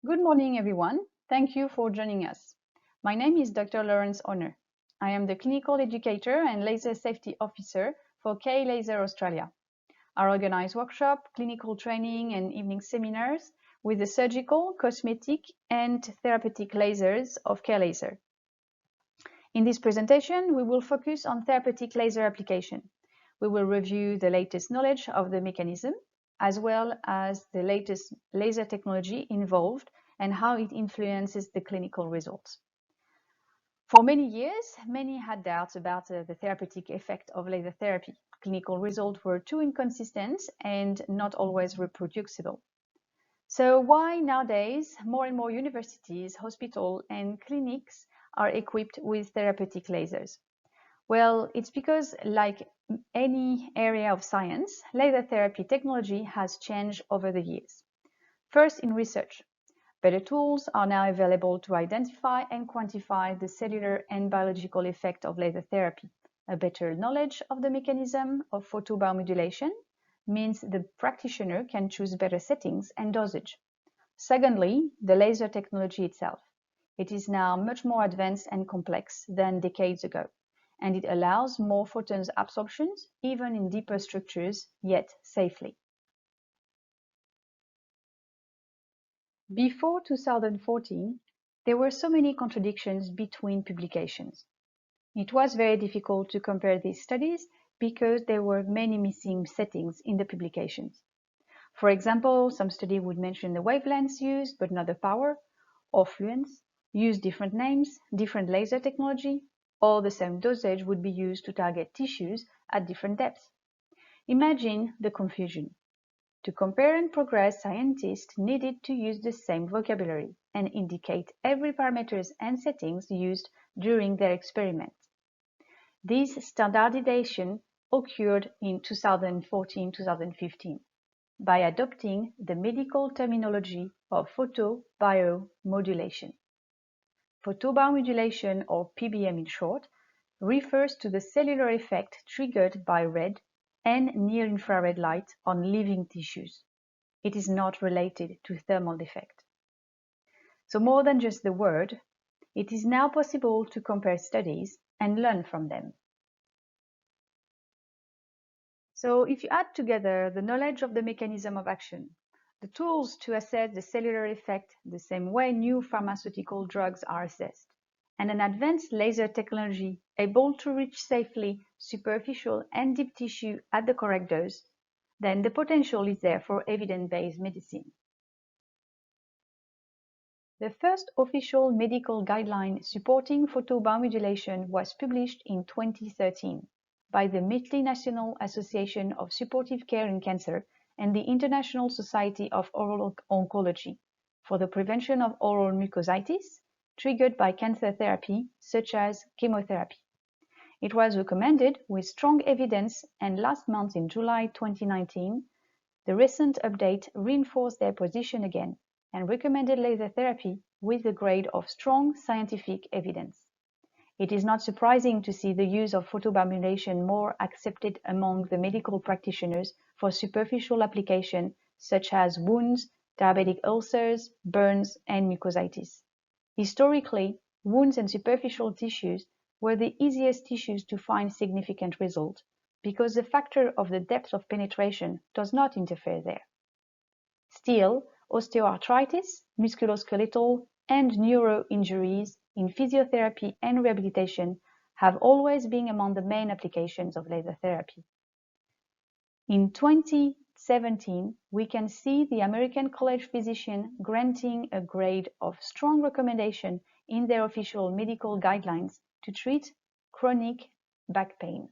Good morning, everyone. Thank you for joining us. My name is Dr. Lawrence Honor. I am the Clinical Educator and Laser Safety Officer for K Laser Australia. I organize workshops, clinical training, and evening seminars with the surgical, cosmetic, and therapeutic lasers of K Laser. In this presentation, we will focus on therapeutic laser application. We will review the latest knowledge of the mechanism, as well as the latest laser technology involved and how it influences the clinical results. For many years, many had doubts about the therapeutic effect of laser therapy. Clinical results were too inconsistent and not always reproducible. So why nowadays more and more universities, hospitals, and clinics are equipped with therapeutic lasers? Well, it's because, like any area of science, laser therapy technology has changed over the years. First, in research, better tools are now available to identify and quantify the cellular and biological effect of laser therapy. A better knowledge of the mechanism of photobiomodulation means the practitioner can choose better settings and dosage. Secondly, the laser technology itself. It is now much more advanced and complex than decades ago, and it allows more photons absorptions, even in deeper structures, yet safely. Before 2014, there were so many contradictions between publications. It was very difficult to compare these studies because there were many missing settings in the publications. For example, some study would mention the wavelengths used, but not the power, or fluence, use different names, different laser technology, or the same dosage would be used to target tissues at different depths. Imagine the confusion. To compare and progress, scientists needed to use the same vocabulary and indicate every parameters and settings used during their experiment. This standardization occurred in 2014-2015 by adopting the medical terminology of photobiomodulation. Photobiomodulation, or PBM in short, refers to the cellular effect triggered by red and near-infrared light on living tissues. It is not related to thermal effect. So more than just the word, it is now possible to compare studies and learn from them. So if you add together the knowledge of the mechanism of action, the tools to assess the cellular effect the same way new pharmaceutical drugs are assessed, and an advanced laser technology able to reach safely superficial and deep tissue at the correct dose, then the potential is there for evidence-based medicine. The first official medical guideline supporting photobiomodulation was published in 2013 by the Multinational Association of Supportive Care in Cancer and the International Society of Oral Oncology for the prevention of oral mucositis triggered by cancer therapy, such as chemotherapy. It was recommended with strong evidence, and last month in July 2019, the recent update reinforced their position again and recommended laser therapy with the grade of strong scientific evidence. It is not surprising to see the use of photobiomodulation more accepted among the medical practitioners for superficial application such as wounds, diabetic ulcers, burns, and mucositis. Historically, wounds and superficial tissues were the easiest tissues to find significant result because the factor of the depth of penetration does not interfere there. Still, osteoarthritis, musculoskeletal, and neuro injuries in physiotherapy and rehabilitation have always been among the main applications of laser therapy. In 2017, we can see the American College of Physicians granting a grade of strong recommendation in their official medical guidelines to treat chronic back pain.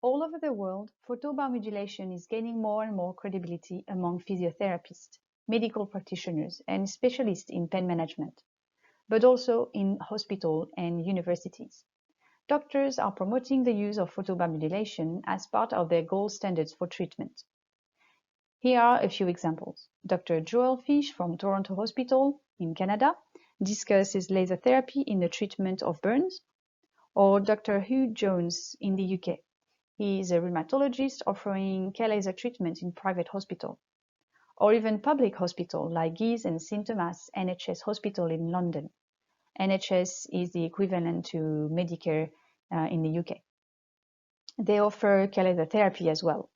All over the world, photobiomodulation is gaining more and more credibility among physiotherapists, medical practitioners, and specialists in pain management, but also in hospitals and universities. Doctors are promoting the use of photobiomodulation as part of their gold standards for treatment. Here are a few examples. Dr. Joel Fish from Toronto Hospital in Canada discusses laser therapy in the treatment of burns, or Dr. Hugh Jones in the UK. He is a rheumatologist offering K laser treatment in private hospital. or even public hospital like Guise and St Thomas NHS Hospital in London. NHS is the equivalent to Medicare in the UK. They offer K-laser therapy as well.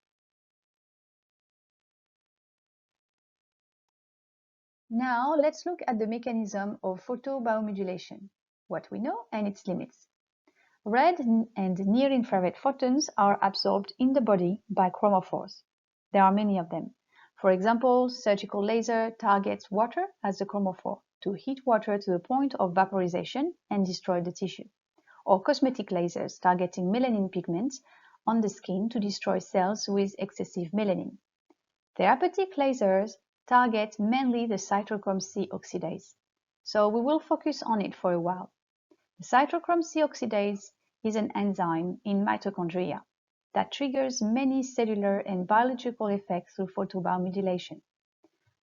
Now let's look at the mechanism of photobiomodulation, what we know and its limits. Red and near-infrared photons are absorbed in the body by chromophores. There are many of them. For example, surgical laser targets water as the chromophore to heat water to the point of vaporization and destroy the tissue. Or cosmetic lasers targeting melanin pigments on the skin to destroy cells with excessive melanin. Therapeutic lasers target mainly the cytochrome C oxidase, so we will focus on it for a while. The cytochrome C oxidase is an enzyme in mitochondria that triggers many cellular and biological effects through photobiomodulation.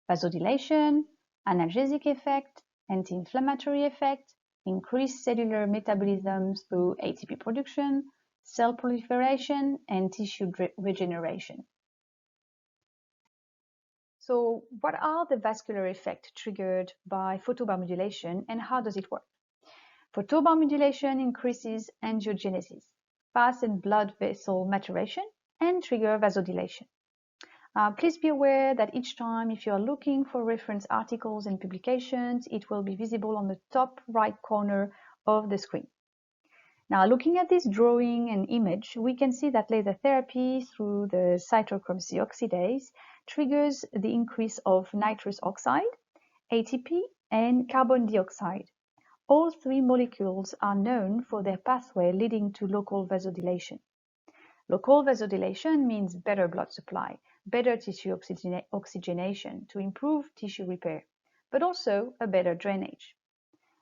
Vasodilation, analgesic effect, anti-inflammatory effect, increased cellular metabolism through ATP production, cell proliferation, and tissue regeneration. So what are the vascular effects triggered by photobiomodulation and how does it work? Photobiomodulation increases angiogenesis, fast and blood vessel maturation, and trigger vasodilation. Please be aware that each time if you are looking for reference articles and publications, it will be visible on the top right corner of the screen. Now, looking at this drawing and image, we can see that laser therapy through the cytochrome C oxidase triggers the increase of nitrous oxide, ATP, and carbon dioxide. All three molecules are known for their pathway leading to local vasodilation. Local vasodilation means better blood supply, better tissue oxygenation to improve tissue repair, but also a better drainage.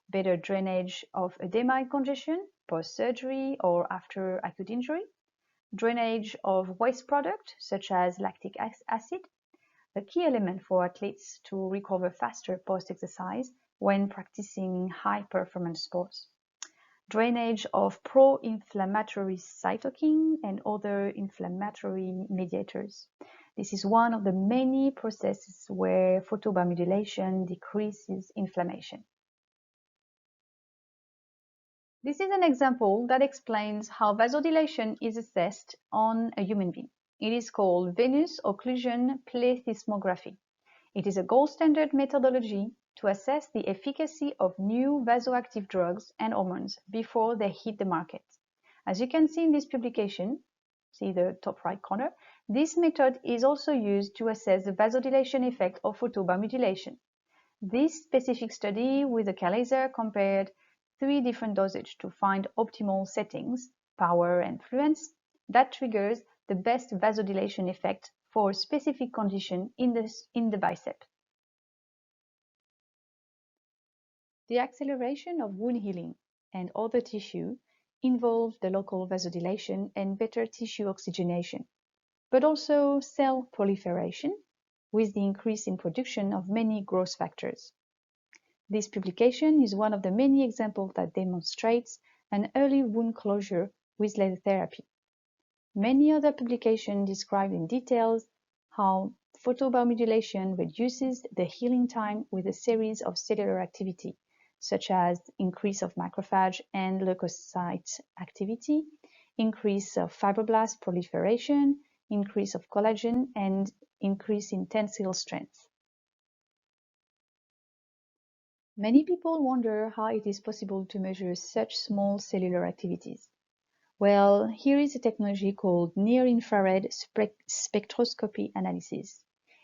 Better drainage of edema and congestion, post-surgery or after acute injury, drainage of waste product such as lactic acid, a key element for athletes to recover faster post-exercise when practicing high-performance sports. Drainage of pro-inflammatory cytokine and other inflammatory mediators. This is one of the many processes where photobiomodulation decreases inflammation. This is an example that explains how vasodilation is assessed on a human being. It is called venous occlusion plethysmography. It is a gold standard methodology to assess the efficacy of new vasoactive drugs and hormones before they hit the market. As you can see in this publication, see the top right corner, this method is also used to assess the vasodilation effect of photobiomodulation. This specific study with a K-laser compared 3 different dosages to find optimal settings, power and fluence, that triggers the best vasodilation effect for a specific condition in the bicep. The acceleration of wound healing and other tissue involve the local vasodilation and better tissue oxygenation, but also cell proliferation with the increase in production of many growth factors. This publication is one of the many examples that demonstrates an early wound closure with laser therapy. Many other publications describe in details how photobiomodulation reduces the healing time with a series of cellular activity, such as increase of macrophage and leukocyte activity, increase of fibroblast proliferation, increase of collagen, and increase in tensile strength. Many people wonder how it is possible to measure such small cellular activities. Well, here is a technology called near-infrared spectroscopy analysis.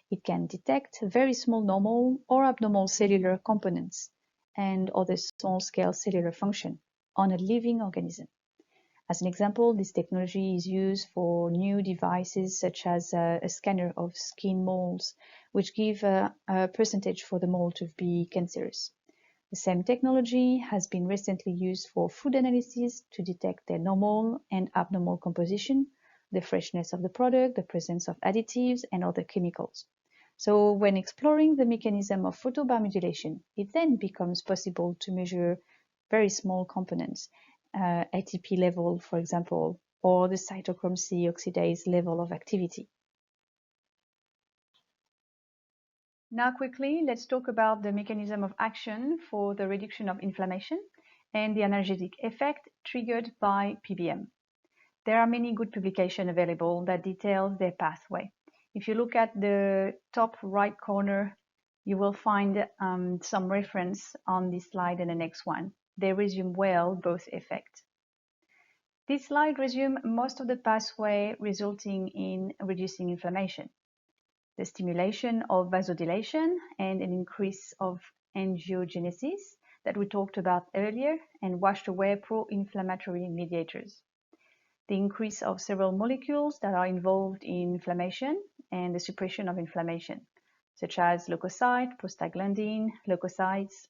It can detect very small normal or abnormal cellular components and other small-scale cellular function on a living organism. As an example, this technology is used for new devices such as a scanner of skin moles, which give a percentage for the mole to be cancerous. The same technology has been recently used for food analysis to detect their normal and abnormal composition, the freshness of the product, the presence of additives, and other chemicals. So when exploring the mechanism of photobiomodulation, it then becomes possible to measure very small components, ATP level, for example, or the cytochrome C oxidase level of activity. Now quickly, let's talk about the mechanism of action for the reduction of inflammation and the analgesic effect triggered by PBM. There are many good publications available that detail their pathway. If you look at the top right corner, you will find some reference on this slide and the next one. They resume well both effects. This slide resumes most of the pathway resulting in reducing inflammation. The stimulation of vasodilation and an increase of angiogenesis that we talked about earlier and washed away pro-inflammatory mediators. The increase of several molecules that are involved in inflammation and the suppression of inflammation, such as leukocyte, prostaglandin, leukocytes.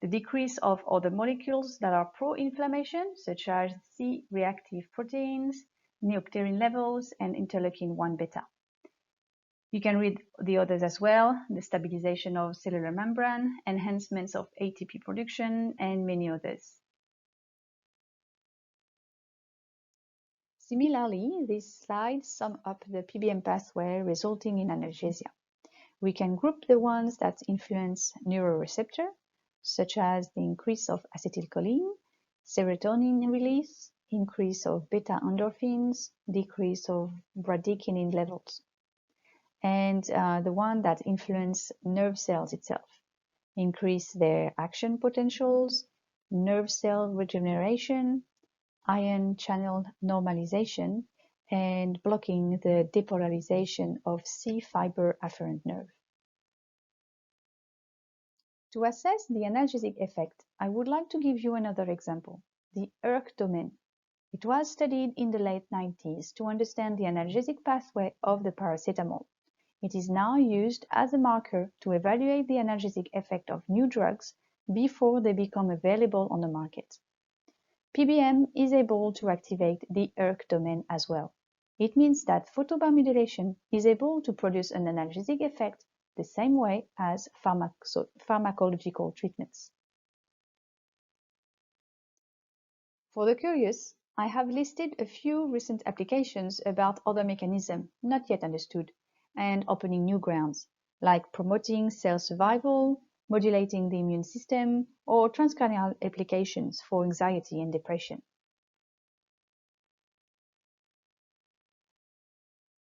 The decrease of other molecules that are pro-inflammation, such as C-reactive proteins, neopterin levels, and interleukin-1 beta. You can read the others as well, the stabilization of cellular membrane, enhancements of ATP production, and many others. Similarly, these slides sum up the PBM pathway resulting in analgesia. We can group the ones that influence neuroreceptor, such as the increase of acetylcholine, serotonin release, increase of beta endorphins, decrease of bradykinin levels, and the one that influence nerve cells itself, increase their action potentials, nerve cell regeneration, ion channel normalization, and blocking the depolarization of C fiber afferent nerve. To assess the analgesic effect, I would like to give you another example, the HILT domain. It was studied in the late 90s to understand the analgesic pathway of the paracetamol. It is now used as a marker to evaluate the analgesic effect of new drugs before they become available on the market. PBM is able to activate the HILT domain as well. It means that photobiomodulation is able to produce an analgesic effect the same way as pharmacological treatments. For the curious, I have listed a few recent applications about other mechanisms not yet understood and opening new grounds, like promoting cell survival, modulating the immune system, or transcranial applications for anxiety and depression.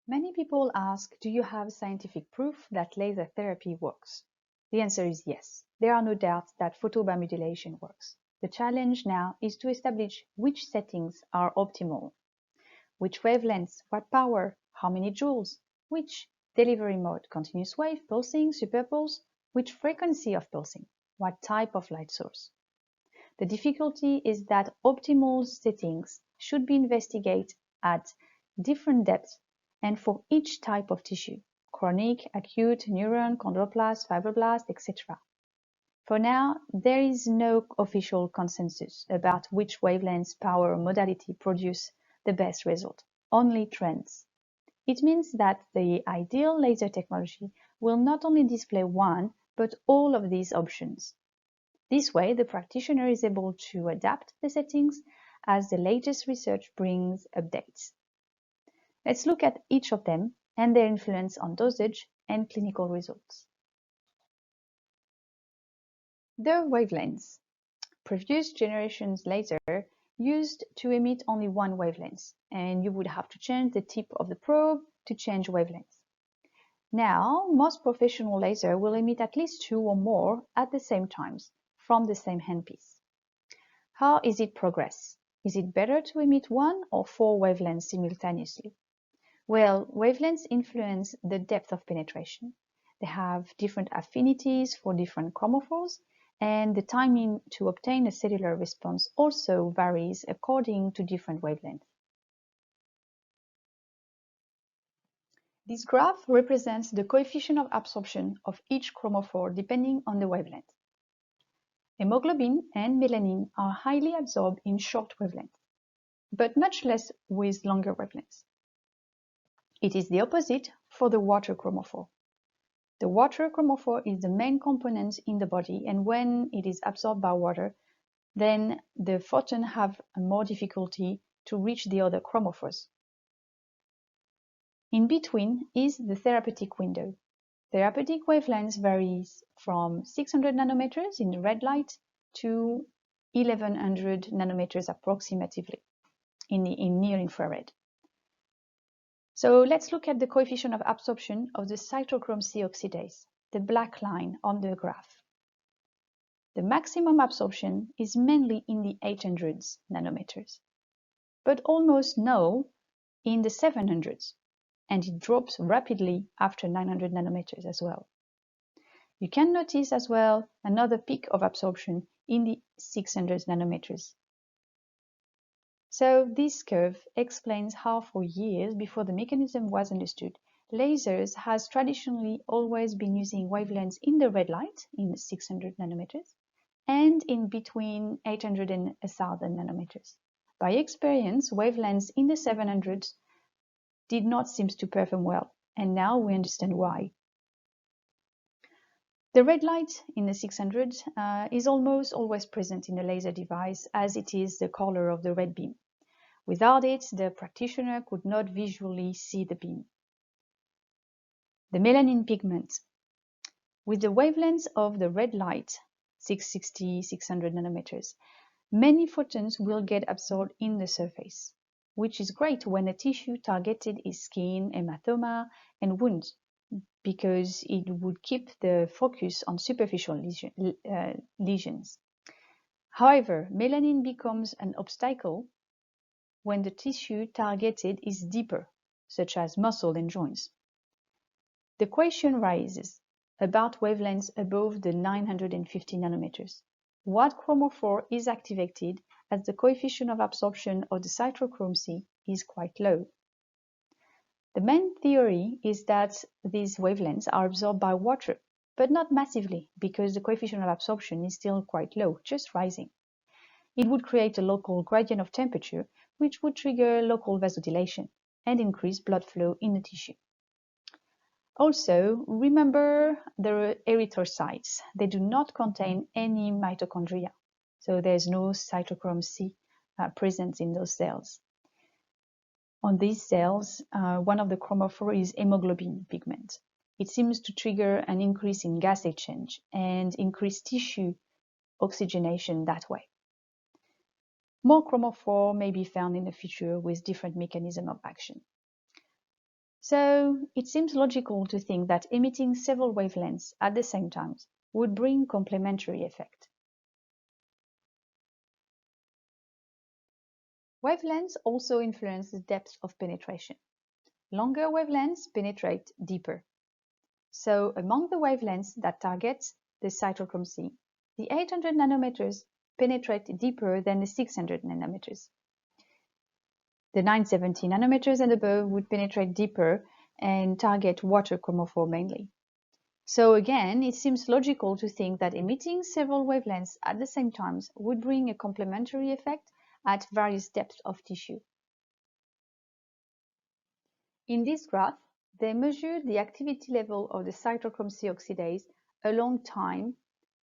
Many people ask, do you have scientific proof that laser therapy works? The answer is yes. There are no doubts that photobiomodulation works. The challenge now is to establish which settings are optimal, which wavelengths, what power, how many joules, which delivery mode, continuous wave, pulsing, superpulse, which frequency of pulsing, what type of light source. The difficulty is that optimal settings should be investigated at different depths and for each type of tissue, chronic, acute, neuron, chondroblast, fibroblast, etc. For now, there is no official consensus about which wavelengths, power, or modality produce the best result, only trends. It means that the ideal laser technology will not only display one, but all of these options. This way, the practitioner is able to adapt the settings as the latest research brings updates. Let's look at each of them and their influence on dosage and clinical results. The wavelengths. Previous generations laser used to emit only one wavelength, and you would have to change the tip of the probe to change wavelength. Now, most professional laser will emit at least two or more at the same times from the same handpiece. How is it progress? Is it better to emit one or four wavelengths simultaneously? Well, wavelengths influence the depth of penetration. They have different affinities for different chromophores, and the timing to obtain a cellular response also varies according to different wavelengths. This graph represents the coefficient of absorption of each chromophore depending on the wavelength. Hemoglobin and melanin are highly absorbed in short wavelengths, but much less with longer wavelengths. It is the opposite for the water chromophore. The water chromophore is the main component in the body, and when it is absorbed by water, then the photons have more difficulty to reach the other chromophores. In between is the therapeutic window. Therapeutic wavelengths varies from 600 nanometers in the red light to 1100 nanometers approximately in near infrared. So let's look at the coefficient of absorption of the cytochrome C oxidase, the black line on the graph. The maximum absorption is mainly in the 800s nanometers, but almost no in the 700s, and it drops rapidly after 900 nanometers as well. You can notice as well another peak of absorption in the 600 nanometers. So this curve explains how for years before the mechanism was understood, lasers has traditionally always been using wavelengths in the red light in 600 nanometers and in between 800 and 1000 nanometers. By experience, wavelengths in the 700s did not seem to perform well, and now we understand why. The red light in the 600 is almost always present in a laser device as it is the color of the red beam. Without it, the practitioner could not visually see the beam. The melanin pigment. With the wavelengths of the red light, 660, 600 nanometers, many photons will get absorbed in the surface, which is great when the tissue targeted is skin, hematoma, and wounds, because it would keep the focus on superficial lesions. However, melanin becomes an obstacle when the tissue targeted is deeper, such as muscle and joints. The question rises about wavelengths above the 950 nanometers. What chromophore is activated as the coefficient of absorption of the cytochrome C is quite low? The main theory is that these wavelengths are absorbed by water, but not massively because the coefficient of absorption is still quite low, just rising. It would create a local gradient of temperature, which would trigger local vasodilation and increase blood flow in the tissue. Also, remember the erythrocytes. They do not contain any mitochondria, so there's no cytochrome C present in those cells. On these cells, one of the chromophore is hemoglobin pigment. It seems to trigger an increase in gas exchange and increase tissue oxygenation that way. More chromophore may be found in the future with different mechanisms of action. So it seems logical to think that emitting several wavelengths at the same time would bring complementary effect. Wavelengths also influence the depth of penetration. Longer wavelengths penetrate deeper. So among the wavelengths that target the cytochrome C, the 800 nanometers penetrate deeper than the 600 nanometers. The 970 nanometers and above would penetrate deeper and target water chromophore mainly. So again, it seems logical to think that emitting several wavelengths at the same time would bring a complementary effect at various depths of tissue. In this graph, they measured the activity level of the cytochrome C oxidase a long time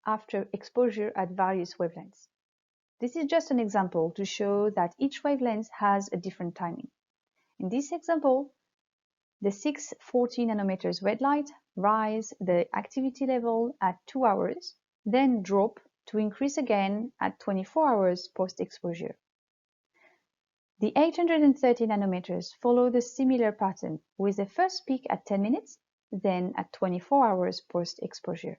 after exposure at various wavelengths. This is just an example to show that each wavelength has a different timing. In this example, the 640 nanometers red light rise the activity level at 2 hours, then drop to increase again at 24 hours post-exposure. The 830 nanometers follow the similar pattern with the first peak at 10 minutes, then at 24 hours post-exposure.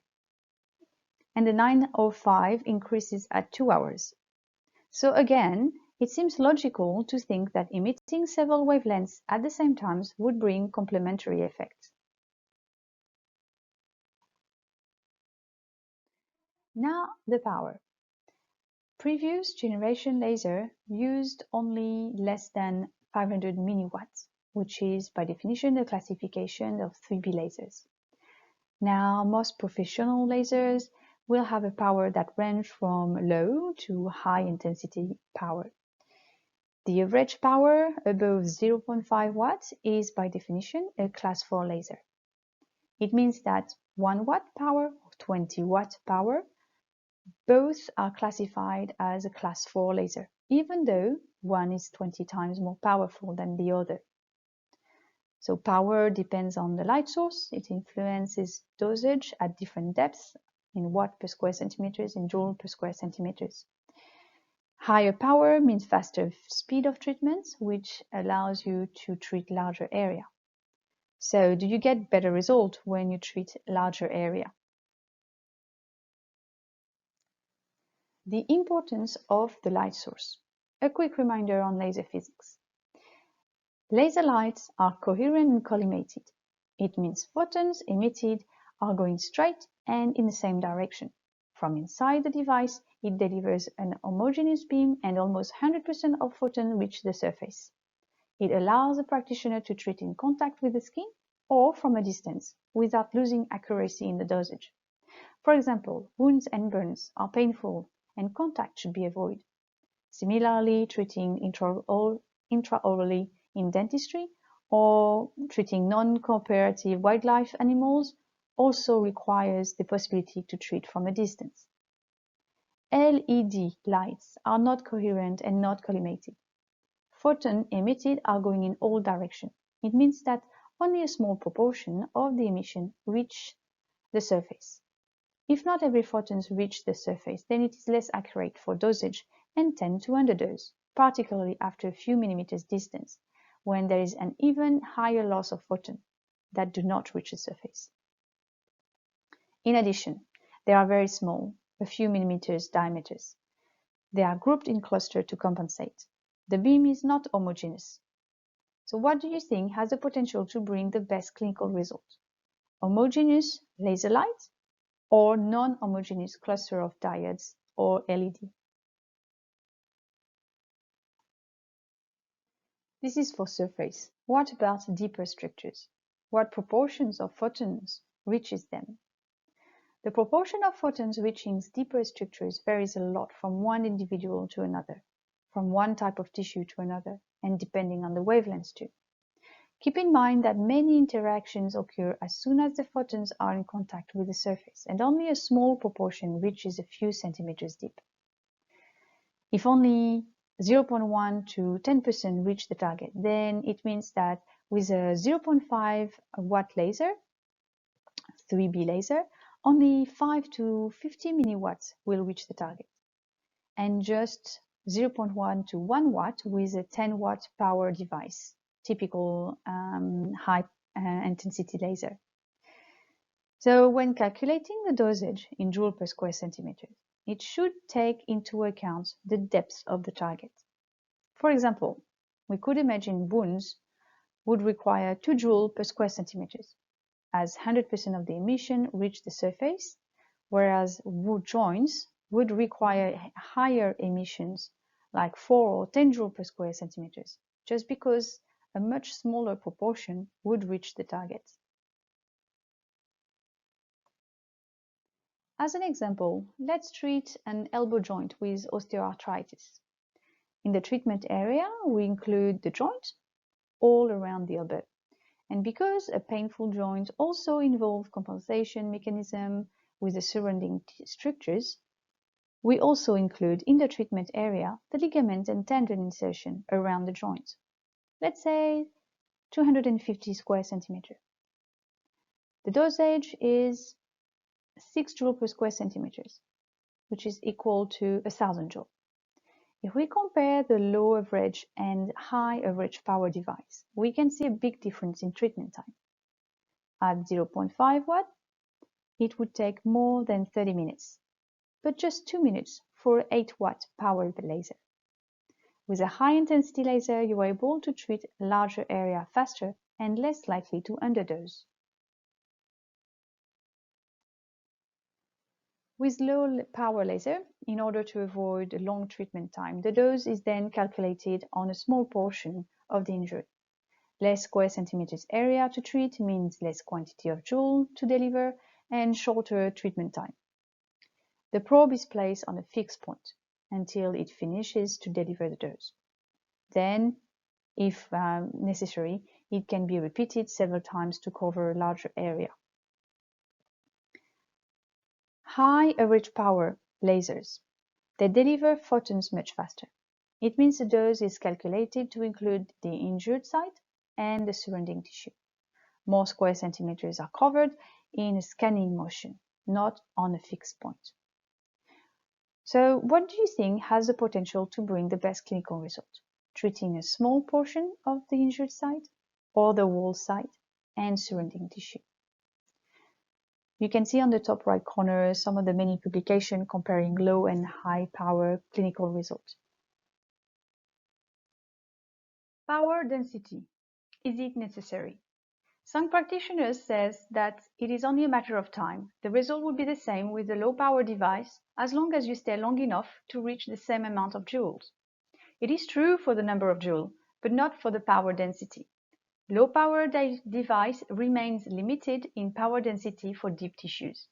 And the 905 increases at 2 hours. So again, it seems logical to think that emitting several wavelengths at the same time would bring complementary effects. Now the power. Previous generation laser used only less than 500 milliwatts, which is by definition the classification of 3B lasers. Now most professional lasers will have a power that ranges from low to high intensity power. The average power above 0.5 watts is by definition a class 4 laser. It means that 1 watt power or 20 watt power, both are classified as a class 4 laser, even though one is 20 times more powerful than the other. So power depends on the light source. It influences dosage at different depths in watt per square centimeters, in joule per square centimeters. Higher power means faster speed of treatment, which allows you to treat larger area. So do you get better result when you treat larger area? The importance of the light source. A quick reminder on laser physics. Laser lights are coherent and collimated. It means photons emitted are going straight and in the same direction. From inside the device, it delivers an homogeneous beam and almost 100% of photons reach the surface. It allows the practitioner to treat in contact with the skin or from a distance without losing accuracy in the dosage. For example, wounds and burns are painful and contact should be avoided. Similarly, treating intraorally in dentistry or treating non-cooperative wildlife animals also requires the possibility to treat from a distance. LED lights are not coherent and not collimated. Photons emitted are going in all directions. It means that only a small proportion of the emission reach the surface. If not every photons reach the surface, then it is less accurate for dosage and tend to underdose, particularly after a few millimeters distance, when there is an even higher loss of photons that do not reach the surface. In addition, they are very small, a few millimeters diameters. They are grouped in clusters to compensate. The beam is not homogeneous. So what do you think has the potential to bring the best clinical result? Homogeneous laser light or non-homogeneous cluster of diodes or LED? This is for surface. What about deeper structures? What proportions of photons reaches them? The proportion of photons reaching deeper structures varies a lot from one individual to another, from one type of tissue to another, and depending on the wavelengths too. Keep in mind that many interactions occur as soon as the photons are in contact with the surface, and only a small proportion reaches a few centimeters deep. If only 0.1 to 10% reach the target, then it means that with a 0.5 watt laser, 3B laser, only 5 to 50 milliwatts will reach the target, and just 0.1 to 1 watt with a 10 watt power device, typical high intensity laser. So when calculating the dosage in joule per square centimeter, it should take into account the depth of the target. For example, we could imagine wounds would require 2 joule per square centimeters, as 100% of the emission reach the surface, whereas wound joints would require higher emissions, like 4 or 10 joule per square centimeters, just because a much smaller proportion would reach the target. As an example, let's treat an elbow joint with osteoarthritis. In the treatment area, we include the joint all around the elbow. And because a painful joint also involves compensation mechanism with the surrounding structures, we also include in the treatment area the ligament and tendon insertion around the joint. Let's say 250 square centimeters. The dosage is 6 joule per square centimeters, which is equal to 1000 joule. If we compare the low average and high average power device, we can see a big difference in treatment time. At 0.5 watt, it would take more than 30 minutes, but just 2 minutes for an 8 watt powered laser. With a high intensity laser, you are able to treat a larger area faster and less likely to underdose. With low power laser, in order to avoid a long treatment time, the dose is then calculated on a small portion of the injury. Less square centimeters area to treat means less quantity of joule to deliver and shorter treatment time. The probe is placed on a fixed point until it finishes to deliver the dose. Then, if necessary, it can be repeated several times to cover a larger area. High average power lasers. They deliver photons much faster. It means the dose is calculated to include the injured site and the surrounding tissue. More square centimeters are covered in a scanning motion, not on a fixed point. So what do you think has the potential to bring the best clinical result? Treating a small portion of the injured site or the whole site and surrounding tissue? You can see on the top right corner some of the many publications comparing low and high power clinical results. Power density. Is it necessary? Some practitioners say that it is only a matter of time. The result will be the same with a low power device as long as you stay long enough to reach the same amount of joules. It is true for the number of joules, but not for the power density. Low power device remains limited in power density for deep tissues.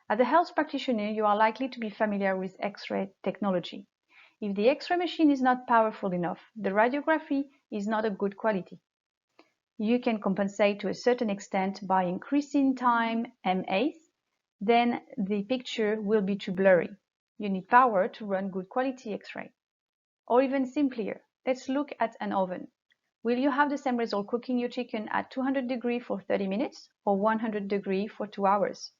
As a health practitioner, you are likely to be familiar with X-ray technology. If the X-ray machine is not powerful enough, the radiography is not of good quality. You can compensate to a certain extent by increasing time m8, then the picture will be too blurry. You need power to run good quality X-ray. Or even simpler, let's look at an oven. Will you have the same result cooking your chicken at 200 degrees for 30 minutes or 100 degrees for 2 hours?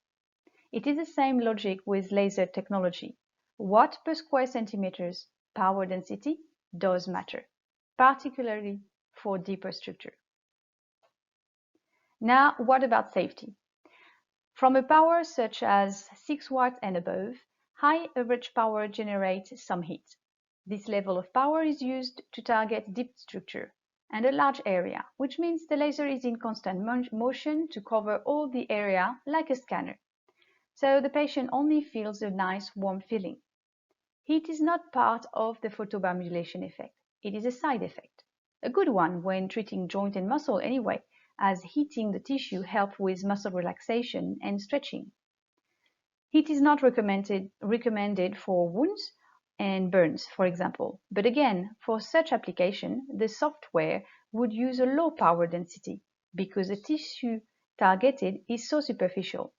It is the same logic with laser technology. Watt per square centimeters power density does matter, particularly for deeper structure. Now, what about safety? From a power such as 6 watts and above, high average power generates some heat. This level of power is used to target deep structure and a large area, which means the laser is in constant motion to cover all the area like a scanner. So the patient only feels a nice warm feeling. Heat is not part of the photobiomodulation effect. It is a side effect. A good one when treating joint and muscle anyway, as heating the tissue helps with muscle relaxation and stretching. Heat is not recommended for wounds and burns, for example. But again, for such application, the software would use a low power density because the tissue targeted is so superficial.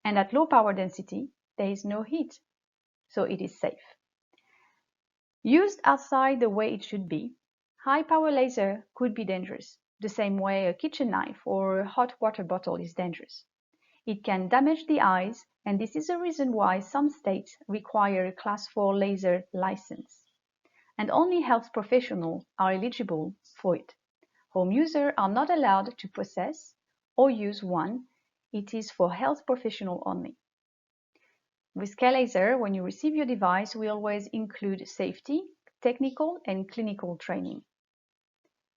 And at low power density, there is no heat, so it is safe. Used outside the way it should be, high power laser could be dangerous, the same way a kitchen knife or a hot water bottle is dangerous. It can damage the eyes, and this is the reason why some states require a Class 4 laser license. And only health professionals are eligible for it. Home users are not allowed to possess or use one. It is for health professionals only. With K-Laser, when you receive your device, we always include safety, technical, and clinical training.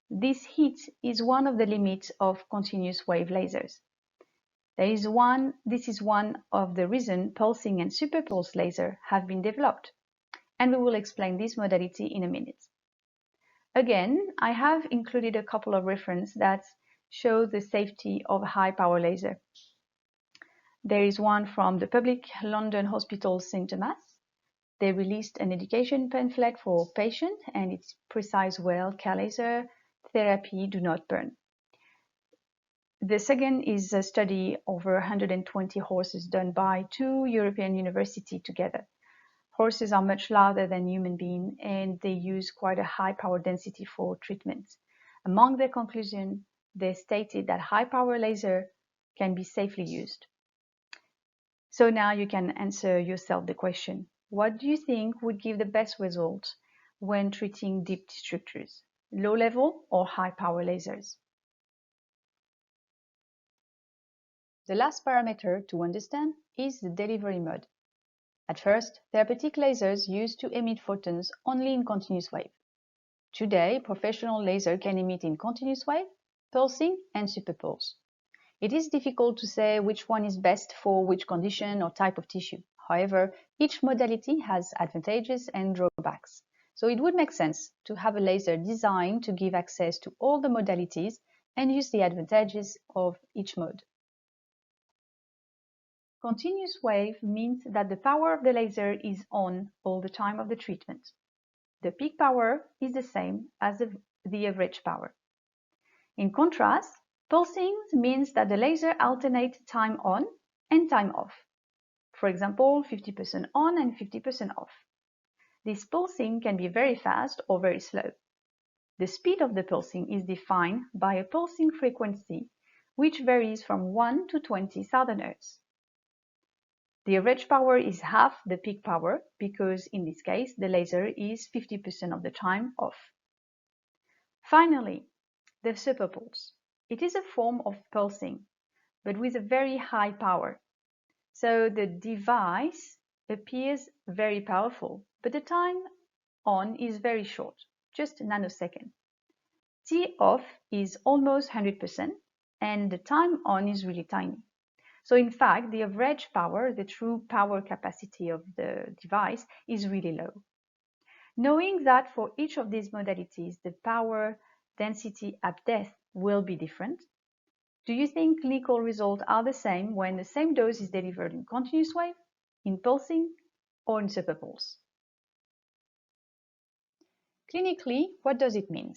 This heat is one of the limits of continuous wave lasers. This is one of the reasons pulsing and superpulse laser have been developed, and we will explain this modality in a minute. Again, I have included a couple of references that show the safety of high power laser. There is one from the public London Hospital St. Thomas. They released an education pamphlet for patients, and it's precise well, K-laser therapy do not burn. The second is a study over 120 horses done by 2 European universities together. Horses are much larger than human beings, and they use quite a high power density for treatment. Among their conclusions, they stated that high power laser can be safely used. So now you can answer yourself the question, what do you think would give the best results when treating deep structures, low level or high power lasers? The last parameter to understand is the delivery mode. At first, therapeutic lasers used to emit photons only in continuous wave. Today, professional laser can emit in continuous wave, pulsing, and superpulse. It is difficult to say which one is best for which condition or type of tissue. However, each modality has advantages and drawbacks. So it would make sense to have a laser designed to give access to all the modalities and use the advantages of each mode. Continuous wave means that the power of the laser is on all the time of the treatment. The peak power is the same as the average power. In contrast, pulsing means that the laser alternates time on and time off. For example, 50% on and 50% off. This pulsing can be very fast or very slow. The speed of the pulsing is defined by a pulsing frequency which varies from 1 to 20,000 Hz. The average power is half the peak power because in this case the laser is 50% of the time off. Finally, the superpulse. It is a form of pulsing, but with a very high power. So the device appears very powerful, but the time on is very short, just a nanosecond. T off is almost 100%, and the time on is really tiny. So in fact, the average power, the true power capacity of the device, is really low. Knowing that for each of these modalities, the power density at death will be different, do you think clinical results are the same when the same dose is delivered in continuous wave, in pulsing, or in superpulse? Clinically, what does it mean?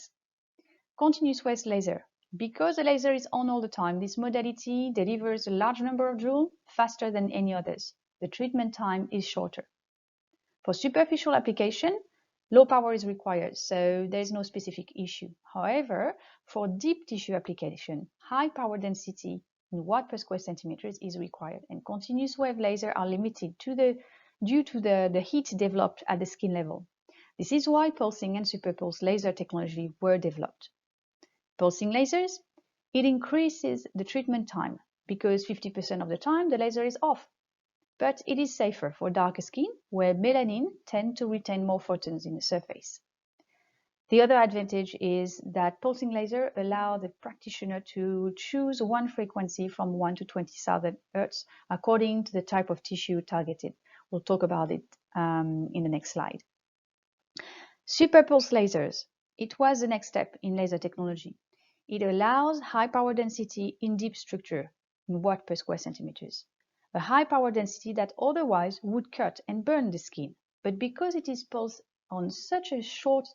Continuous wave laser. Because the laser is on all the time, this modality delivers a large number of joules faster than any others. The treatment time is shorter. For superficial application, low power is required, so there is no specific issue. However, for deep tissue application, high power density in watt per square centimeters is required, and continuous wave lasers are limited due to the heat developed at the skin level. This is why pulsing and superpulse laser technology were developed. Pulsing lasers, it increases the treatment time because 50% of the time the laser is off. But it is safer for darker skin where melanin tends to retain more photons in the surface. The other advantage is that pulsing laser allow the practitioner to choose one frequency from 1 to 20,000 Hz according to the type of tissue targeted. We'll talk about it in the next slide. Superpulse lasers. It was the next step in laser technology. It allows high power density in deep structure in watt per square centimeters. A high power density that otherwise would cut and burn the skin. But because it is pulsed on such a short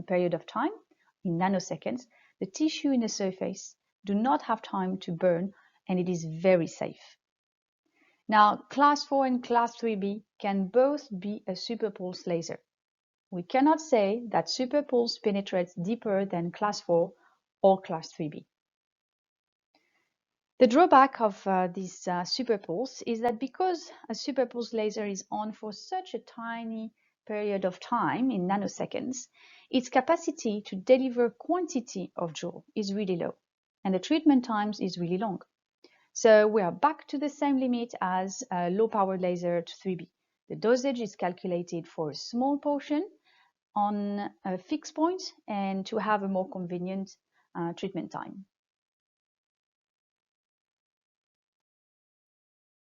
period of time, in nanoseconds, the tissue in the surface do not have time to burn and it is very safe. Now, class 4 and class 3B can both be a superpulse laser. We cannot say that superpulse penetrates deeper than class 4 or class 3B. The drawback of this superpulse is that because a superpulse laser is on for such a tiny period of time in nanoseconds, its capacity to deliver quantity of joule is really low, and the treatment times is really long. So we are back to the same limit as a low-power laser to 3B. The dosage is calculated for a small portion on a fixed point and to have a more convenient treatment time.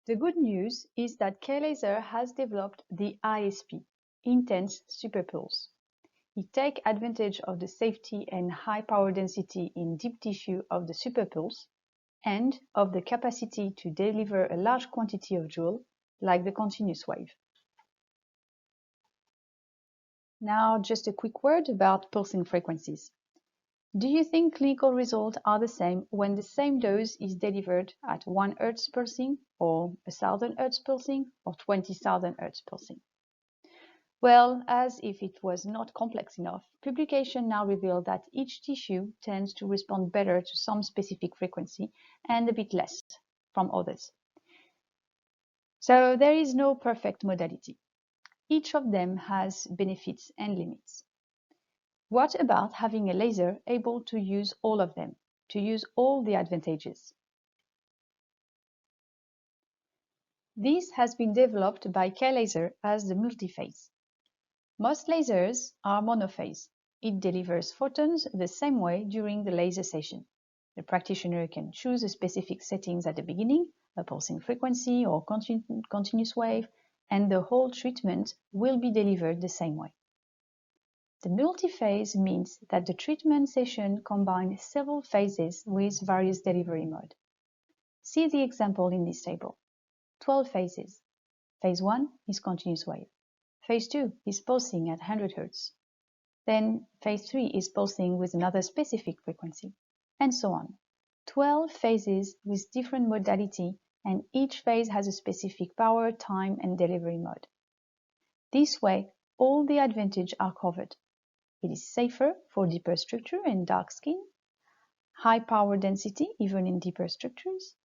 The good news is that K-Laser has developed the ISP, Intense Superpulse. It takes advantage of the safety and high power density in deep tissue of the superpulse and of the capacity to deliver a large quantity of joule like the continuous wave. Now, just a quick word about pulsing frequencies. Do you think clinical results are the same when the same dose is delivered at 1 Hz pulsing or 1000 Hz pulsing or 20,000 Hz pulsing? Well, as if it was not complex enough, publications now reveal that each tissue tends to respond better to some specific frequency and a bit less from others. So there is no perfect modality. Each of them has benefits and limits. What about having a laser able to use all of them, to use all the advantages? This has been developed by K-Laser as the multiphase. Most lasers are monophase. It delivers photons the same way during the laser session. The practitioner can choose a specific settings at the beginning, a pulsing frequency or continuous wave, and the whole treatment will be delivered the same way. The multiphase means that the treatment session combines several phases with various delivery modes. See the example in this table. 12 phases. Phase 1 is continuous wave. Phase 2 is pulsing at 100 Hz. Then phase 3 is pulsing with another specific frequency, and so on. 12 phases with different modality, and each phase has a specific power, time, and delivery mode. This way, all the advantages are covered. It is safer for deeper structure and dark skin, high power density even in deeper structures,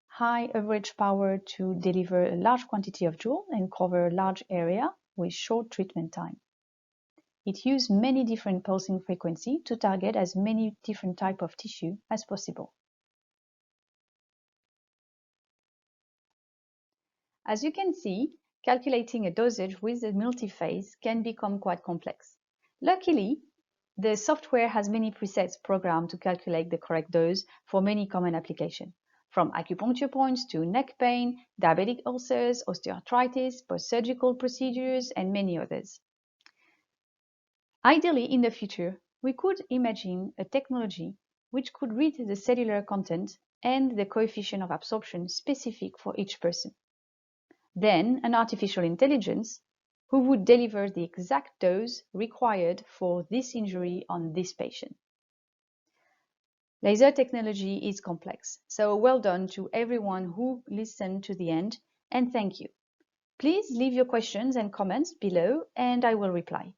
high average power to deliver a large quantity of joule and cover a large area with short treatment time. It uses many different pulsing frequencies to target as many different types of tissue as possible. As you can see, calculating a dosage with a multiphase can become quite complex. Luckily, the software has many presets programmed to calculate the correct dose for many common applications, from acupuncture points to neck pain, diabetic ulcers, osteoarthritis, post-surgical procedures, and many others. Ideally, in the future, we could imagine a technology which could read the cellular content and the coefficient of absorption specific for each person. Then an artificial intelligence who would deliver the exact dose required for this injury on this patient. Laser technology is complex, so well done to everyone who listened to the end, and thank you. Please leave your questions and comments below and I will reply.